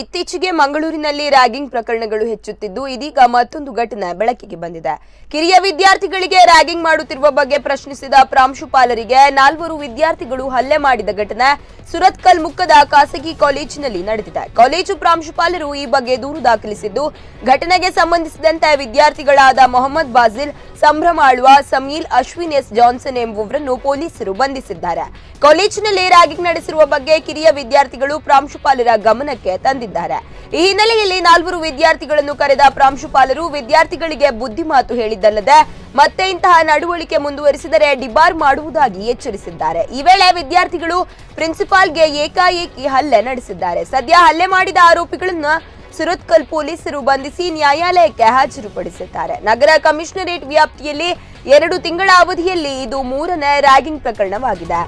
ಇತ್ತೀಚೆಗೆ ಮಂಗಳೂರಿನಲ್ಲಿ ರ್ಯಾಗಿಂಗ್ ಪ್ರಕರಣಗಳು ಹೆಚ್ಚುತ್ತಿದ್ದು ಇದೀಗ ಮತ್ತೊಂದು ಘಟನೆ ಬೆಳಕಿಗೆ ಬಂದಿದೆ. ಕಿರಿಯ ವಿದ್ಯಾರ್ಥಿಗಳಿಗೆ ರ್ಯಾಗಿಂಗ್ ಮಾಡುತ್ತಿರುವ ಬಗ್ಗೆ ಪ್ರಶ್ನಿಸಿದ ಪ್ರಾಂಶುಪಾಲರಿಗೆ 4 ವಿದ್ಯಾರ್ಥಿಗಳು ಹಲ್ಲೆ ಮಾಡಿದ ಘಟನೆ ಸುರತ್ಕಲ್ ಮುಖದ ಖಾಸಗಿ ಕಾಲೇಜಿನಲ್ಲಿ ನಡೆದಿದೆ. ಕಾಲೇಜು ಪ್ರಾಂಶುಪಾಲರು ಈ ಬಗ್ಗೆ ದೂರು ದಾಖಲಿಸಿದ್ದು, ಘಟನೆಗೆ ಸಂಬಂಧಿಸಿದಂತೆ ವಿದ್ಯಾರ್ಥಿಗಳಾದ ಮೊಹಮ್ಮದ್ ಬಾಜಿಲ್, ಸಂಭ್ರಮ ಆಳ್ವ, ಸಮೀಲ್, ಅಶ್ವಿನ್ ಎಸ್ ಜಾನ್ಸನ್ ಎಂಬುವರನ್ನು ಪೊಲೀಸರು ಬಂಧಿಸಿದ್ದಾರೆ. ಕಾಲೇಜಿನಲ್ಲಿ ರ್ಯಾಗಿಂಗ್ ನಡೆಸಿರುವ ಬಗ್ಗೆ ಕಿರಿಯ ವಿದ್ಯಾರ್ಥಿಗಳು ಪ್ರಾಂಶುಪಾಲರ ಗಮನಕ್ಕೆ ತಂದಿದ್ದಾರೆ. ಈ ಹಿನ್ನೆಲೆಯಲ್ಲಿ 4 ವಿದ್ಯಾರ್ಥಿಗಳನ್ನು ಕರೆದ ಪ್ರಾಂಶುಪಾಲರು ವಿದ್ಯಾರ್ಥಿಗಳಿಗೆ ಬುದ್ಧಿ ಮಾತು ಹೇಳಿದ್ದಲ್ಲದೆ ಮತ್ತೆ ಇಂತಹ ನಡವಳಿಕೆ ಮುಂದುವರಿಸಿದರೆ ಡಿಬಾರ್ ಮಾಡುವುದಾಗಿ ಎಚ್ಚರಿಸಿದ್ದಾರೆ. ಈ ವೇಳೆ ವಿದ್ಯಾರ್ಥಿಗಳು ಪ್ರಿನ್ಸಿಪಾಲ್ಗೆ ಏಕಾಏಕಿ ಹಲ್ಲೆ ನಡೆಸಿದ್ದಾರೆ. ಸದ್ಯ ಹಲ್ಲೆ ಮಾಡಿದ ಆರೋಪಿಗಳನ್ನು ಸುರತ್ಕಲ್ ಪೊಲೀಸರು ಬಂಧಿಸಿ ನ್ಯಾಯಾಲಯಕ್ಕೆ ಹಾಜರುಪಡಿಸಿದ್ದಾರೆ. ನಗರ ಕಮಿಷನರೇಟ್ ವ್ಯಾಪ್ತಿಯಲ್ಲಿ 2 ತಿಂಗಳ ಅವಧಿಯಲ್ಲಿ ಇದು 3ನೇ ರ್ಯಾಗಿಂಗ್ ಪ್ರಕರಣವಾಗಿದೆ.